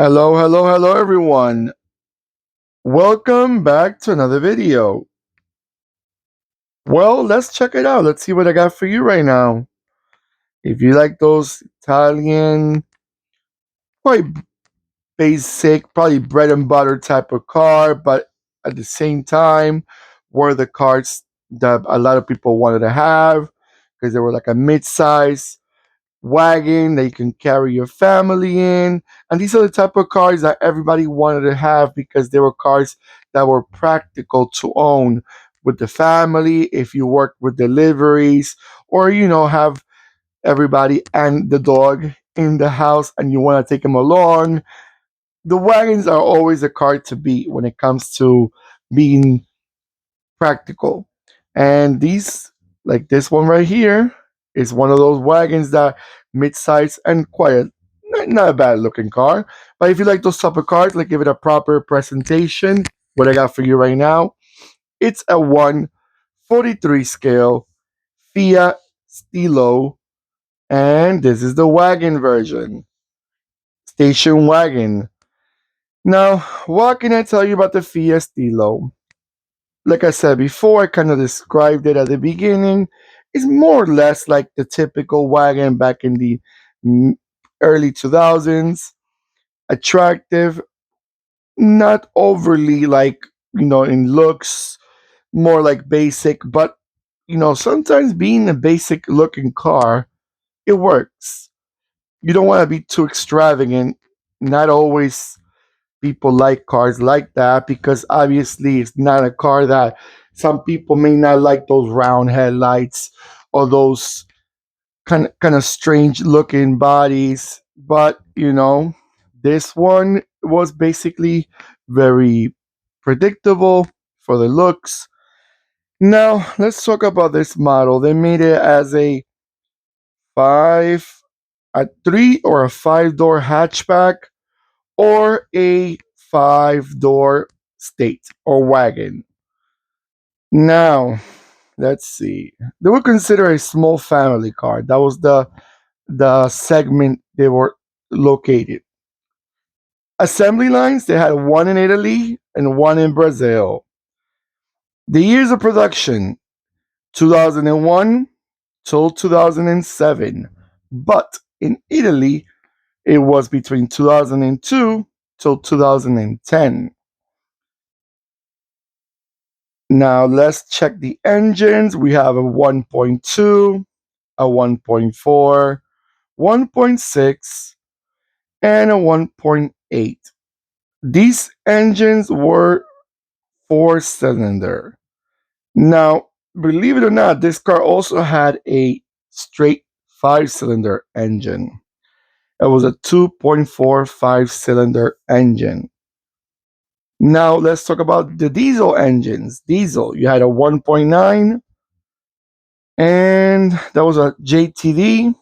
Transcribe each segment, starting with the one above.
Hello, hello, hello, everyone. Welcome back to another video. Well, let's check it out. Let's see what I got for you right now. If you like those Italian, quite basic, probably bread and butter type of car, but at the same time, were the cars that a lot of people wanted to have because they were like a mid-size wagon that you can carry your family in. And these are the type of cars that everybody wanted to have because they were cars that were practical to own with the family if you work with deliveries or have everybody and the dog in the house and you want to take them along. The wagons are always a car to beat when it comes to being practical. And these, like this one right here, is one of those wagons that mid-size and quiet. Not a bad looking car. But if you like those type of cars, like give it a proper presentation, what I got for you right now, it's a 143 scale Fiat Stilo, and this is the wagon version, station wagon. Now, what can I tell you about the Fiat Stilo? Like I said before, I kind of described it at the beginning. It's more or less like the typical wagon back in the mm, early 2000s. Attractive, not overly like, in looks, more like basic, but, sometimes being a basic looking car, it works. You don't want to be too extravagant. Not always people like cars like that because obviously it's not a car that some people may not like those round headlights or those kind of strange looking bodies, but this one was basically very predictable for the looks. Now let's talk about this model. They made it as five a 3 or 5 door hatchback or a 5 door state or wagon. Now, let's see. They would consider a small family car. That was the segment they were located. Assembly lines, they had one in Italy and one in Brazil. The years of production, 2001 till 2007. But in Italy, it was between 2002 till 2010. Now let's check the engines. We have a 1.2, a 1.4, 1.6, and a 1.8. These engines were 4 cylinder. Now, believe it or not, this car also had a straight 5 cylinder engine. It was a 2.45 cylinder engine. Now let's talk about the diesel engines. Diesel, you had a 1.9, and that was a JTD.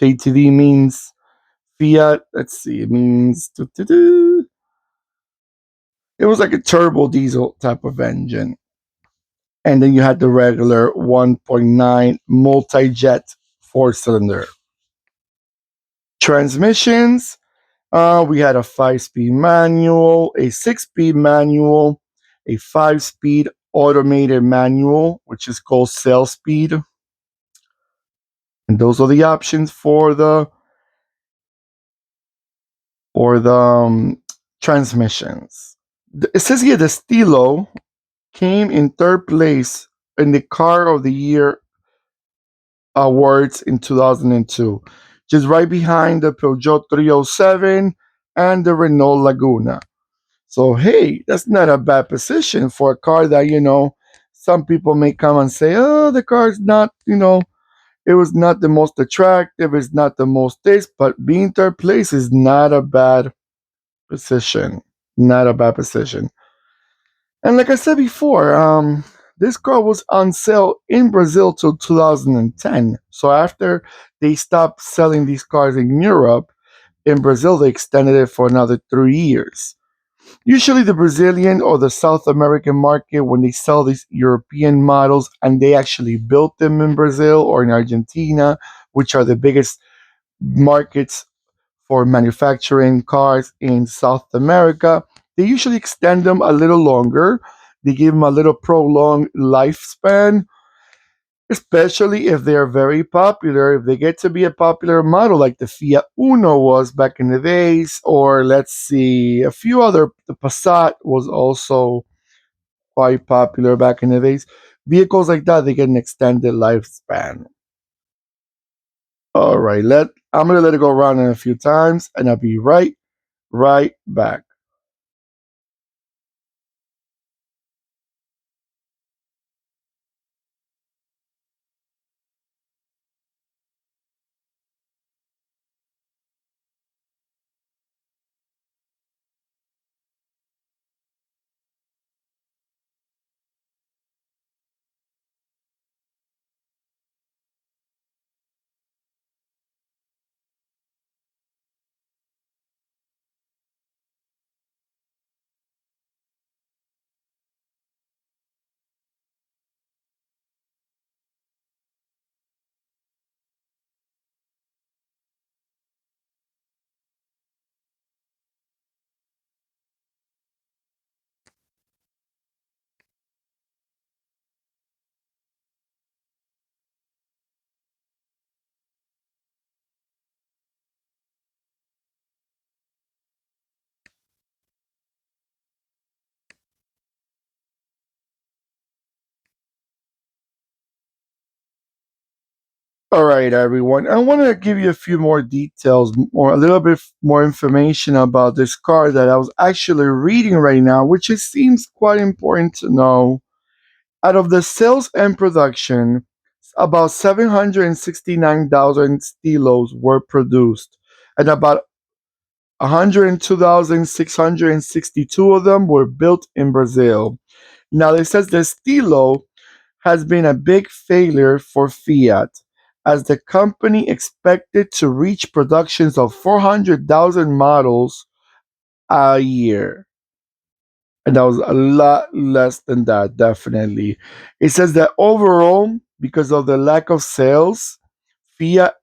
JTD means Fiat. Let's see, it means it was like a turbo diesel type of engine. And then you had the regular 1.9 multi jet 4 cylinder. Transmissions, we had a 5 speed manual, a 6 speed manual, a 5 speed automated manual, which is called cell speed. And those are the options for the transmissions. It says here the Stilo came in third place in the Car of the Year awards in 2002, just right behind the Peugeot 307 and the Renault Laguna. So hey, that's not a bad position for a car that some people may come and say, oh, the car's not, it was not the most attractive, it's not the most this, but being third place is not a bad position. Not a bad position. And like I said before, this car was on sale in Brazil till 2010. So after they stopped selling these cars in Europe, in Brazil they extended it for another 3 years. Usually the Brazilian or the South American market, when they sell these European models and they actually built them in Brazil or in Argentina, which are the biggest markets for manufacturing cars in South America. They usually extend them a little longer. They give them a little prolonged lifespan, especially if they are very popular. If they get to be a popular model, like the Fiat Uno was back in the days, or let's see, a few other, the Passat was also quite popular back in the days. Vehicles like that, they get an extended lifespan. All right, I'm gonna let it go around in a few times, and I'll be right back. All right, everyone. I want to give you a few more details, or a little bit more information about this car that I was actually reading right now, which it seems quite important to know. Out of the sales and production, about 769,000 Stilos were produced, and about 102,662 of them were built in Brazil. Now, it says the Stilo has been a big failure for Fiat, as the company expected to reach productions of 400,000 models a year. And that was a lot less than that, definitely. It says that overall, because of the lack of sales, Fiat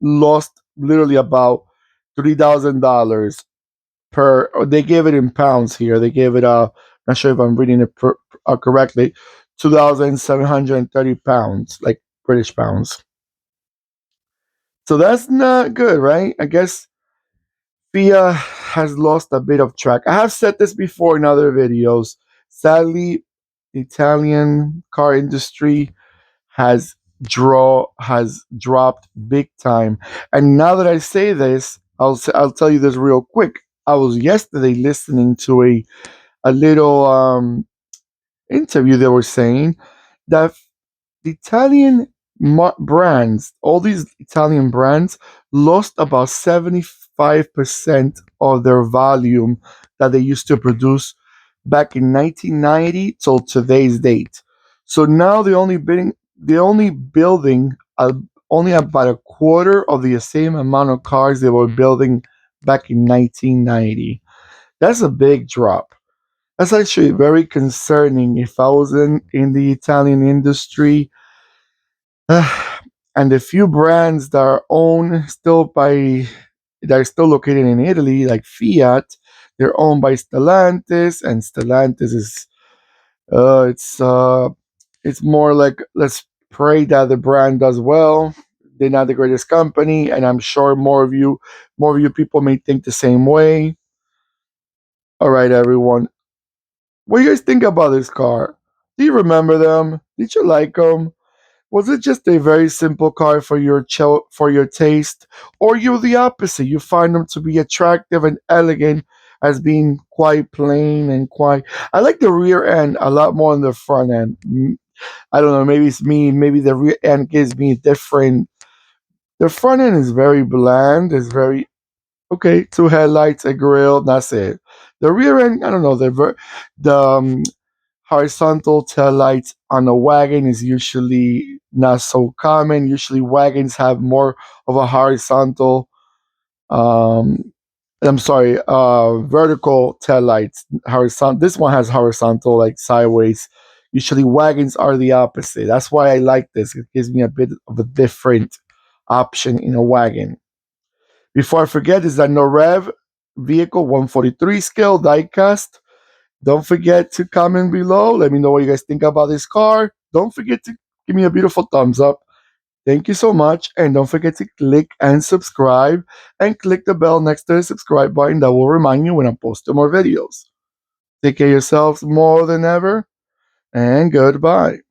lost literally about $3,000 per. They gave it in pounds here. They gave it not sure if I'm reading it correctly, 2,730 pounds, like British pounds. So that's not good, right? I guess Fia has lost a bit of track. I have said this before in other videos. Sadly, the Italian car industry has dropped big time. And now that I say this, I'll tell you this real quick. I was yesterday listening to a little interview. They were saying that the Italian brands, all these Italian brands, lost about 75% of their volume that they used to produce back in 1990 till today's date. So now they're only building only about a quarter of the same amount of cars they were building back in 1990. That's a big drop. That's actually very concerning. If I was in the Italian industry, and the few brands that are owned still by that are still located in Italy, like Fiat, they're owned by Stellantis, and Stellantis is it's it's more like, let's pray that the brand does well. They're not the greatest company, and I'm sure more of you people may think the same way. All right, everyone, what do you guys think about this car? Do you remember them? Did you like them? Was it just a very simple car for for your taste, or you're the opposite? You find them to be attractive and elegant as being quite plain and quite. I like the rear end a lot more than the front end. I don't know. Maybe it's me. Maybe the rear end gives me different. The front end is very bland. It's very okay. Two headlights, a grill. That's it. The rear end, I don't know. The horizontal tail lights on a wagon is usually not so common. Usually, wagons have more of a horizontal. Um, I'm sorry, vertical tail lights. Horizontal. This one has horizontal, like sideways. Usually, wagons are the opposite. That's why I like this. It gives me a bit of a different option in a wagon. Before I forget, this is a Norev vehicle 143 scale diecast. Don't forget to comment below. Let me know what you guys think about this car. Don't forget to give me a beautiful thumbs up. Thank you so much. And don't forget to click and subscribe and click the bell next to the subscribe button that will remind you when I post more videos. Take care of yourselves more than ever and goodbye.